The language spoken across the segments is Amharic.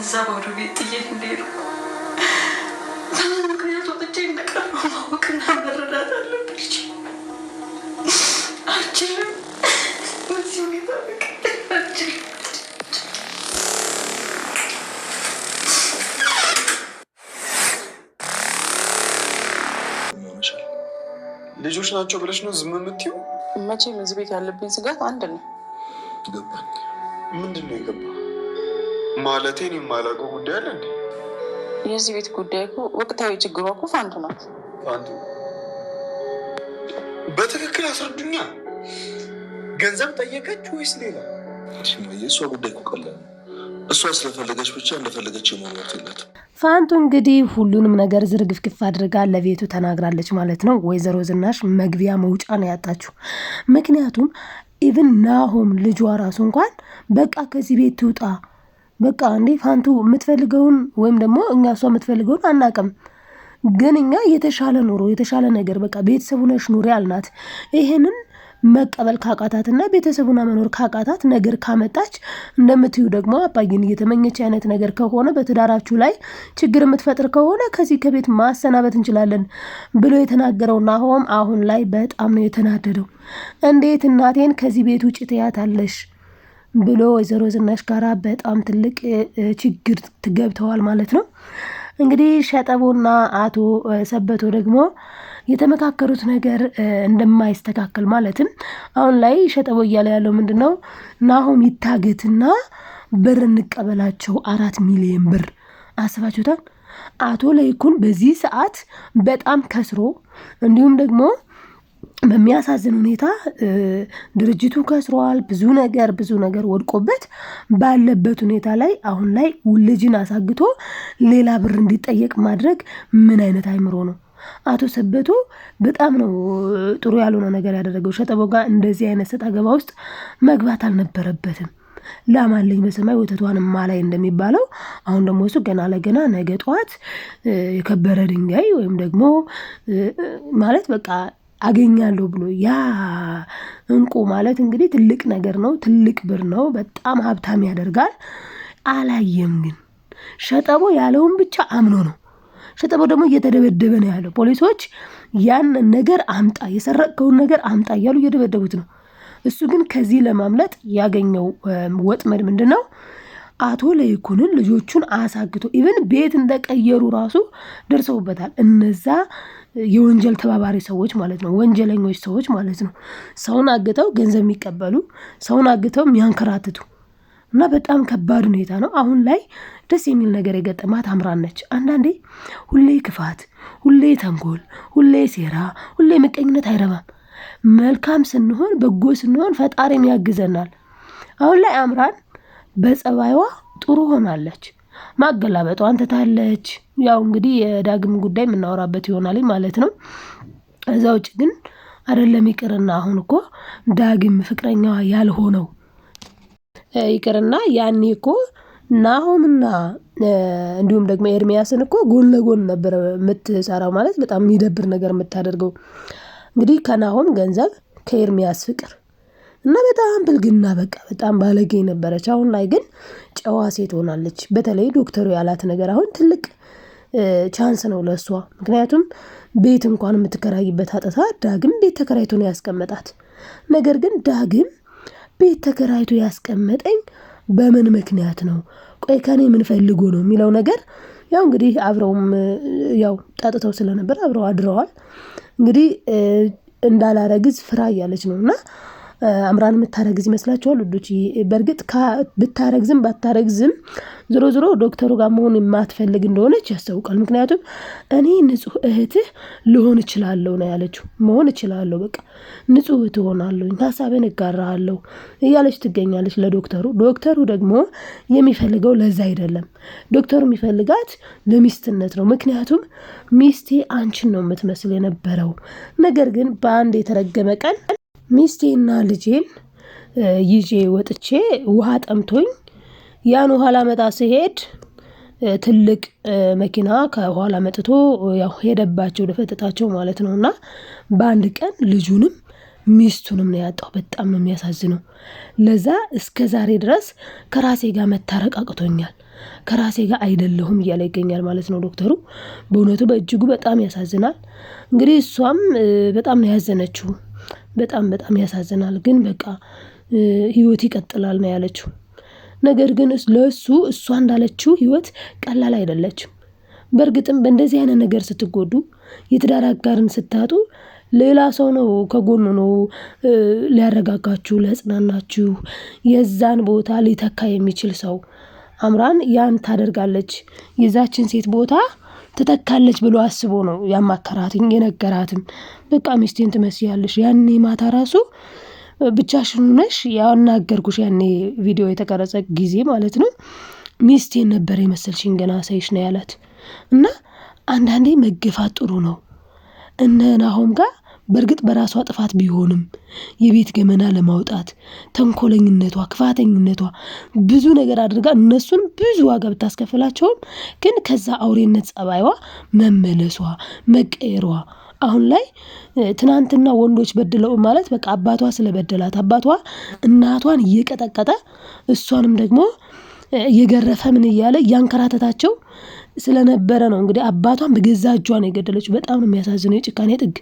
እዛ ባዶ ቤት ጥዬት እንደሄዱ ምክንያቱ ብቻ እንደቀረው ማወቅና መረዳት አለብሽ። አልችልም በዚህ ሁኔታ አልችልም። ልጆች ናቸው ብለሽ ነው ዝም የምትይው? መቼም እዚህ ቤት ያለብኝ ስጋት አንድ ነው። ገባኝ። ምንድን ነው የገባ? ማለቴን የማላውቀው ጉዳይ አለ እንዴ? የዚህ ቤት ጉዳይ እኮ ወቅታዊ ችግሯ እኮ ፋንቱ ናት። ፋንቱ? በትክክል አስረዱኛ። ገንዘብ ጠየቀች ወይስ ሌላ? የእሷ ጉዳይ እኮ ቀላል ነው። እሷ ስለፈለገች ብቻ እንደፈለገች የመኖር የላትም። ፋንቱ እንግዲህ ሁሉንም ነገር ዝርግፍግፍ አድርጋ ለቤቱ ተናግራለች ማለት ነው። ወይዘሮ ዝናሽ መግቢያ መውጫ ነው ያጣችው። ምክንያቱም ኢቭን ናሆም ልጇ ራሱ እንኳን በቃ ከዚህ ቤት ትውጣ፣ በቃ እንዴ ፋንቱ የምትፈልገውን ወይም ደግሞ እኛ እሷ የምትፈልገውን አናቅም፣ ግን እኛ የተሻለ ኑሮ የተሻለ ነገር በቃ ቤተሰቡ ነሽ ኑሪ አልናት። ይሄንን መቀበል ካቃታትና ቤተሰቡና መኖር ካቃታት ነገር ካመጣች እንደምትዩ ደግሞ አባዬን እየተመኘች አይነት ነገር ከሆነ በትዳራችሁ ላይ ችግር የምትፈጥር ከሆነ ከዚህ ከቤት ማሰናበት እንችላለን ብሎ የተናገረው ናሆም አሁን ላይ በጣም ነው የተናደደው። እንዴት እናቴን ከዚህ ቤት ውጭ ትያታለሽ ብሎ ወይዘሮ ዝናሽ ጋራ በጣም ትልቅ ችግር ትገብተዋል ማለት ነው። እንግዲህ ሸጠቦና አቶ ሰበቶ ደግሞ የተመካከሩት ነገር እንደማይስተካከል ማለትም አሁን ላይ ሸጠቦ እያለ ያለው ምንድነው ናሆም ይታገትና ብር እንቀበላቸው 4 ሚሊዮን ብር አስባችሁታል። አቶ ለይኩን በዚህ ሰዓት በጣም ከስሮ እንዲሁም ደግሞ በሚያሳዝን ሁኔታ ድርጅቱ ከስሯል። ብዙ ነገር ወድቆበት ባለበት ሁኔታ ላይ አሁን ላይ ልጅን አሳግቶ ሌላ ብር እንዲጠየቅ ማድረግ ምን አይነት አይምሮ ነው? አቶ ሰበቶ በጣም ነው ጥሩ ያልሆነ ነገር ያደረገው። ሸጠቦ ጋር እንደዚህ አይነት ሰጣ ገባ ውስጥ መግባት አልነበረበትም። ላማለኝ በሰማይ ወተቷን ማላይ እንደሚባለው አሁን ደግሞ እሱ ገና ለገና ነገ ጠዋት የከበረ ድንጋይ ወይም ደግሞ ማለት በቃ አገኛለሁ ብሎ ያ እንቁ ማለት እንግዲህ ትልቅ ነገር ነው፣ ትልቅ ብር ነው፣ በጣም ሀብታም ያደርጋል። አላየም ግን ሸጠቦ ያለውን ብቻ አምኖ ነው። ሸጠቦ ደግሞ እየተደበደበ ነው ያለው። ፖሊሶች ያን ነገር አምጣ፣ የሰረቀውን ነገር አምጣ እያሉ እየደበደቡት ነው። እሱ ግን ከዚህ ለማምለጥ ያገኘው ወጥመድ ምንድነው? አቶ ለይኩንን ልጆቹን አሳግቶ ኢቭን ቤት እንደቀየሩ ራሱ ደርሰውበታል። እነዛ የወንጀል ተባባሪ ሰዎች ማለት ነው፣ ወንጀለኞች ሰዎች ማለት ነው። ሰውን አግተው ገንዘብ የሚቀበሉ፣ ሰውን አግተው የሚያንከራትቱ እና በጣም ከባድ ሁኔታ ነው። አሁን ላይ ደስ የሚል ነገር የገጠማት አምራን ነች። አንዳንዴ ሁሌ ክፋት፣ ሁሌ ተንኮል፣ ሁሌ ሴራ፣ ሁሌ ምቀኝነት አይረባም። መልካም ስንሆን በጎ ስንሆን ፈጣሪም ያግዘናል። አሁን ላይ አምራን በጸባይዋ ጥሩ ሆናለች። ማገላበጧን ትታለች። ያው እንግዲህ የዳግም ጉዳይ የምናወራበት ይሆናል ማለት ነው። እዛ ውጭ ግን አይደለም ይቅርና አሁን እኮ ዳግም ፍቅረኛዋ ያልሆነው ይቅርና ያኔ እኮ ናሆምና እንዲሁም ደግሞ ኤርሚያስን እኮ ጎን ለጎን ነበር የምትሰራው። ማለት በጣም የሚደብር ነገር የምታደርገው እንግዲህ ከናሆም ገንዘብ ከኤርሚያስ ፍቅር እና በጣም ብልግና በቃ በጣም ባለጌ ነበረች። አሁን ላይ ግን ጨዋ ሴት ሆናለች። በተለይ ዶክተሩ ያላት ነገር አሁን ትልቅ ቻንስ ነው ለሷ። ምክንያቱም ቤት እንኳን የምትከራይበት አጥታ ዳግም ቤት ተከራይቶ ነው ያስቀመጣት። ነገር ግን ዳግም ቤት ተከራይቶ ያስቀመጠኝ በምን ምክንያት ነው? ቆይ ከኔ ምን ፈልጎ ነው የሚለው ነገር ያው እንግዲህ አብረውም ያው ጣጥተው ስለነበር አብረው አድረዋል። እንግዲህ እንዳላረግዝ ፍራ እያለች ነውና አምራን የምታረግዝ ይመስላችኋል ውዶች? በእርግጥ ብታረግዝም ባታረግዝም ዞሮ ዞሮ ዶክተሩ ጋር መሆን የማትፈልግ እንደሆነች ያስታውቃል። ምክንያቱም እኔ ንጹህ እህትህ ልሆን እችላለሁ ነው ያለችው። መሆን እችላለሁ፣ በቃ ንጹህ እህት ሆናለሁ፣ ሀሳብን እጋራለሁ እያለች ትገኛለች ለዶክተሩ። ዶክተሩ ደግሞ የሚፈልገው ለዛ አይደለም። ዶክተሩ የሚፈልጋት ለሚስትነት ነው። ምክንያቱም ሚስቴ አንቺን ነው የምትመስል የነበረው፣ ነገር ግን በአንድ የተረገመ ቀን ሚስቴና ልጄን ይዤ ወጥቼ ውሃ ጠምቶኝ ያን ውሃ ላመጣ ሲሄድ ትልቅ መኪና ከኋላ መጥቶ ያው ሄደባቸው ደፈጠጣቸው ማለት ነውና በአንድ ቀን ልጁንም ሚስቱንም ነው ያጣው። በጣም ነው የሚያሳዝነው። ለዛ እስከ ዛሬ ድረስ ከራሴ ጋር መታረቅ አቅቶኛል፣ ከራሴ ጋር አይደለሁም እያለ ይገኛል ማለት ነው ዶክተሩ። በእውነቱ በእጅጉ በጣም ያሳዝናል። እንግዲህ እሷም በጣም ነው ያዘነችው። በጣም በጣም ያሳዝናል። ግን በቃ ህይወት ይቀጥላል ነው ያለችው። ነገር ግን ለእሱ እሷ እንዳለችው ህይወት ቀላል አይደለችም። በእርግጥም በእንደዚህ አይነት ነገር ስትጎዱ፣ የትዳር አጋርን ስታጡ ሌላ ሰው ነው ከጎኑ ነው ሊያረጋጋችሁ፣ ሊያጽናናችሁ፣ የዛን ቦታ ሊተካ የሚችል ሰው። አምራን ያን ታደርጋለች፣ የዛችን ሴት ቦታ ትተካለች ብሎ አስቦ ነው ያማከራትኝ የነገራትም። በቃ ሚስቴን ትመስያለሽ፣ ያኔ ማታ ራሱ ብቻሽን ሆነሽ ያናገርኩሽ፣ ያኔ ቪዲዮ የተቀረጸ ጊዜ ማለት ነው፣ ሚስቴን ነበር የመሰልሽኝ ገና ሳይሽ ነው ያላት። እና አንዳንዴ መገፋት ጥሩ ነው። እነ ናሆም ጋር በእርግጥ በራሷ ጥፋት ቢሆንም የቤት ገመና ለማውጣት ተንኮለኝነቷ፣ ክፋተኝነቷ ብዙ ነገር አድርጋ እነሱን ብዙ ዋጋ ብታስከፍላቸውም ግን ከዛ አውሬነት ጸባይዋ መመለሷ፣ መቀየሯ አሁን ላይ ትናንትና ወንዶች በድለው ማለት በቃ አባቷ ስለበደላት አባቷ እናቷን እየቀጠቀጠ እሷንም ደግሞ እየገረፈ ምን እያለ እያንከራተታቸው ስለነበረ ነው እንግዲህ አባቷን በገዛ እጇ ነው የገደለችው። በጣም ነው የሚያሳዝነው የጭካኔ ጥግ።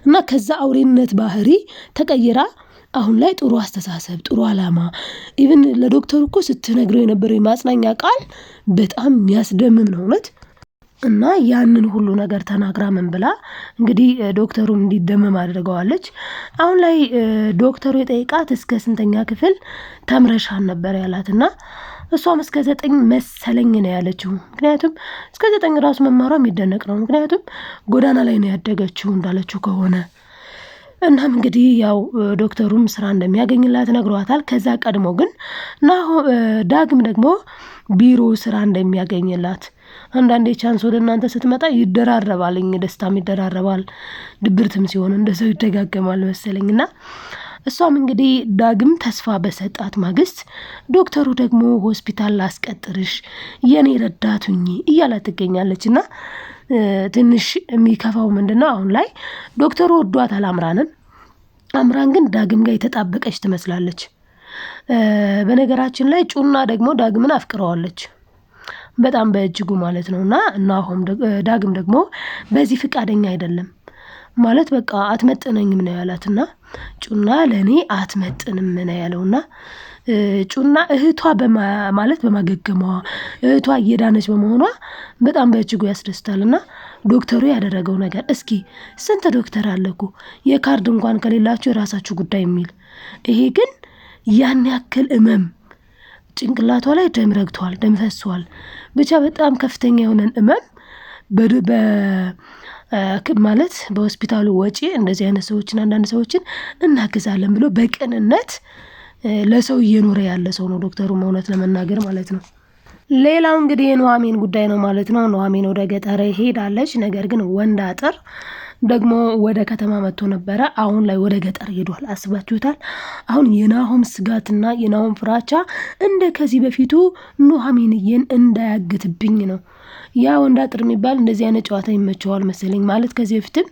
እና ከዛ አውሬነት ባህሪ ተቀይራ አሁን ላይ ጥሩ አስተሳሰብ፣ ጥሩ አላማ ኢቭን ለዶክተሩ እኮ ስትነግረው የነበረው የማጽናኛ ቃል በጣም የሚያስደምም ነው እውነት። እና ያንን ሁሉ ነገር ተናግራ ምን ብላ እንግዲህ ዶክተሩን እንዲደመም አድርገዋለች። አሁን ላይ ዶክተሩ የጠይቃት እስከ ስንተኛ ክፍል ተምረሻል ነበር ያላትና እሷም እስከ 9 መሰለኝ ነው ያለችው። ምክንያቱም እስከ 9 ራሱ መማሯ የሚደነቅ ነው። ምክንያቱም ጎዳና ላይ ነው ያደገችው እንዳለችው ከሆነ። እናም እንግዲህ ያው ዶክተሩም ስራ እንደሚያገኝላት ነግሯታል። ከዛ ቀድሞ ግን ዳግም ደግሞ ቢሮ ስራ እንደሚያገኝላት አንዳንዴ ቻንስ ወደ እናንተ ስትመጣ ይደራረባል፣ ደስታም ይደራረባል፣ ድብርትም ሲሆን እንደዛው ይደጋገማል መሰለኝና እሷም እንግዲህ ዳግም ተስፋ በሰጣት ማግስት ዶክተሩ ደግሞ ሆስፒታል ላስቀጥርሽ የኔ ረዳት ሁኚ እያላት ትገኛለች። እና ትንሽ የሚከፋው ምንድነው አሁን ላይ ዶክተሩ ወዷታል አምራንን። አምራን ግን ዳግም ጋር የተጣበቀች ትመስላለች። በነገራችን ላይ ጩና ደግሞ ዳግምን አፍቅረዋለች በጣም በእጅጉ ማለት ነው። እና ናሆም ዳግም ደግሞ በዚህ ፍቃደኛ አይደለም ማለት በቃ አትመጥነኝም ነው ያላትና ጩና ለኔ አትመጥንም ነው ያለውና ጩና እህቷ ማለት በማገገሟ እህቷ እየዳነች በመሆኗ በጣም በእጅጉ ያስደስታልና ዶክተሩ ያደረገው ነገር እስኪ ስንት ዶክተር አለኩ የካርድ እንኳን ከሌላችሁ የራሳችሁ ጉዳይ የሚል ይሄ ግን ያን ያክል እመም ጭንቅላቷ ላይ ደም ረግቷል፣ ደም ፈሷል። ብቻ በጣም ከፍተኛ የሆነን እመም ማለት በሆስፒታሉ ወጪ እንደዚህ አይነት ሰዎችን አንዳንድ ሰዎችን እናግዛለን ብሎ በቅንነት ለሰው እየኖረ ያለ ሰው ነው ዶክተሩ እውነት ለመናገር ማለት ነው። ሌላው እንግዲህ የኑሐሚን ጉዳይ ነው ማለት ነው። ኑሐሚን ወደ ገጠር ሄዳለች። ነገር ግን ወንድ አጥር ደግሞ ወደ ከተማ መጥቶ ነበረ። አሁን ላይ ወደ ገጠር ሄዷል። አስባችሁታል? አሁን የናሆም ስጋትና የናሆም ፍራቻ እንደ ከዚህ በፊቱ ኑሐሚንዬን እንዳያግትብኝ ነው። ያ ወንድ አጥር የሚባል እንደዚህ አይነት ጨዋታ ይመቸዋል መሰለኝ። ማለት ከዚህ በፊትም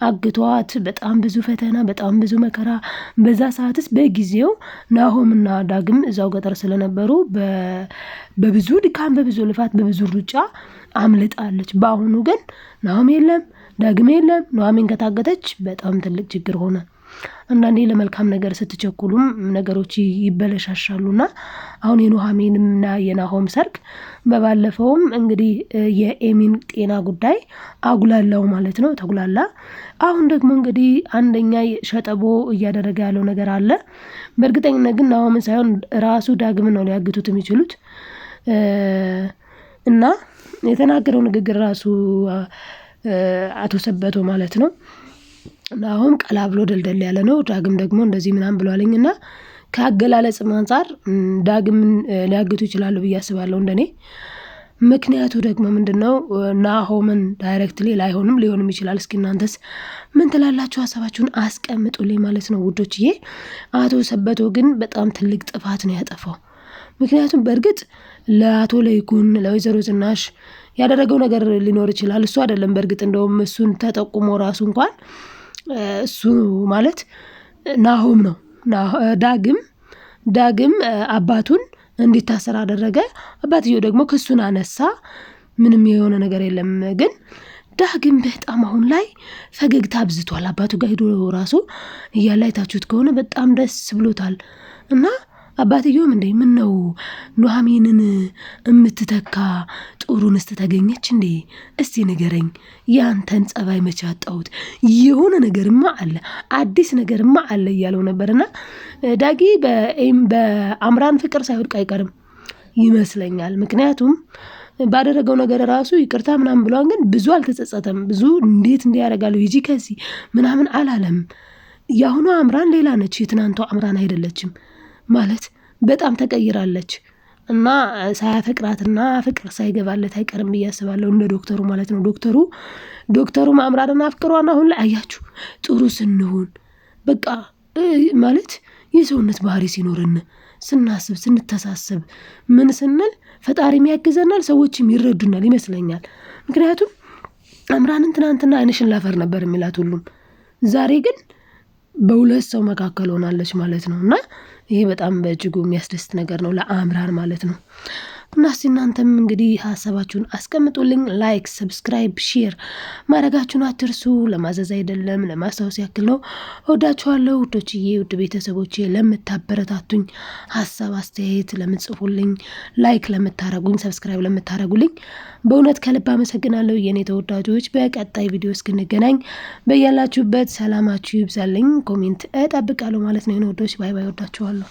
አግቷት በጣም ብዙ ፈተና፣ በጣም ብዙ መከራ። በዛ ሰዓትስ በጊዜው ናሆምና ዳግም እዛው ገጠር ስለነበሩ በብዙ ድካም፣ በብዙ ልፋት፣ በብዙ ሩጫ አምልጣለች። በአሁኑ ግን ናሆም የለም፣ ዳግም የለም። ኑሐሚን ከታገተች በጣም ትልቅ ችግር ሆነ። አንዳንዴ ለመልካም ነገር ስትቸኩሉም ነገሮች ይበለሻሻሉና አሁን የኑሐሚንና የናሆም ሰርግ በባለፈውም እንግዲህ የኤሚን ጤና ጉዳይ አጉላላው ማለት ነው፣ ተጉላላ። አሁን ደግሞ እንግዲህ አንደኛ ሸጠቦ እያደረገ ያለው ነገር አለ። በእርግጠኝነት ግን ናሆምን ሳይሆን ራሱ ዳግም ነው ሊያግቱት የሚችሉት እና የተናገረው ንግግር ራሱ አቶ ሰበቶ ማለት ነው ናሆም ቀላ ብሎ ደልደል ያለ ነው። ዳግም ደግሞ እንደዚህ ምናምን ብሏልኝ እና ከአገላለጽ አንፃር ዳግምን ሊያግቱ ይችላሉ ብዬ አስባለሁ እንደኔ። ምክንያቱ ደግሞ ምንድነው ናሆምን ዳይሬክትሊ ላይሆንም ሊሆንም ይችላል። እስኪ እናንተስ ምን ትላላችሁ? ሀሳባችሁን አስቀምጡልኝ ማለት ነው ውዶችዬ። አቶ ሰበቶ ግን በጣም ትልቅ ጥፋት ነው ያጠፋው። ምክንያቱም በእርግጥ ለአቶ ለይኩን ለወይዘሮ ዝናሽ ያደረገው ነገር ሊኖር ይችላል። እሱ አይደለም በእርግጥ እንደውም እሱን ተጠቁሞ ራሱ እንኳን እሱ ማለት ናሆም ነው። ዳግም አባቱን እንዲታሰር አደረገ። አባትየው ደግሞ ክሱን አነሳ። ምንም የሆነ ነገር የለም። ግን ዳግም በጣም አሁን ላይ ፈገግታ አብዝቷል። አባቱ ጋር ሄዶ ራሱ እያለ አይታችሁት ከሆነ በጣም ደስ ብሎታል። እና አባትየውም እንዴ ምን ነው ኑሐሚንን እምትተካ ጥሩ እንስት ተገኘች እንዴ? እስቲ ንገረኝ፣ ያንተን ጸባይ መቼ አጣሁት? የሆነ ነገርማ አለ፣ አዲስ ነገርማ አለ እያለው ነበርና ዳጊ በአምራን ፍቅር ሳይወድቅ አይቀርም ይመስለኛል። ምክንያቱም ባደረገው ነገር ራሱ ይቅርታ ምናምን ብሏን፣ ግን ብዙ አልተጸጸተም። ብዙ እንዴት እንዲያደርጋለሁ ሂጂ ከዚህ ምናምን አላለም። የአሁኗ አምራን ሌላ ነች፣ የትናንቷ አምራን አይደለችም። ማለት በጣም ተቀይራለች። እና ሳያፈቅራትና ፍቅር ሳይገባለት አይቀርም ብዬ አስባለሁ። እንደ ዶክተሩ ማለት ነው። ዶክተሩ አምራንና ፍቅሯን አሁን ላይ አያችሁ፣ ጥሩ ስንሆን በቃ ማለት የሰውነት ባህሪ ሲኖርን ስናስብ ስንተሳሰብ ምን ስንል ፈጣሪም ያግዘናል፣ ሰዎችም ይረዱናል ይመስለኛል። ምክንያቱም አምራንን ትናንትና አይንሽን ላፈር ነበር የሚላት ሁሉም፣ ዛሬ ግን በሁለት ሰው መካከል ሆናለች ማለት ነው። እና ይሄ በጣም በእጅጉ የሚያስደስት ነገር ነው ለአምራን ማለት ነው። እና እስቲ እናንተም እንግዲህ ሀሳባችሁን አስቀምጡልኝ። ላይክ፣ ሰብስክራይብ፣ ሼር ማድረጋችሁን አትርሱ። ለማዘዝ አይደለም ለማስታወስ ያክል ነው። እወዳችኋለሁ ውዶችዬ፣ ውድ ቤተሰቦቼ፣ ለምታበረታቱኝ፣ ሀሳብ አስተያየት ለምጽፉልኝ፣ ላይክ ለምታረጉኝ፣ ሰብስክራይብ ለምታረጉልኝ በእውነት ከልብ አመሰግናለሁ የኔ ተወዳጆች። በቀጣይ ቪዲዮ እስክንገናኝ በያላችሁበት ሰላማችሁ ይብዛልኝ። ኮሜንት እጠብቃለሁ ማለት ነው። የኔ ወዶች ባይ ባይ። እወዳችኋለሁ።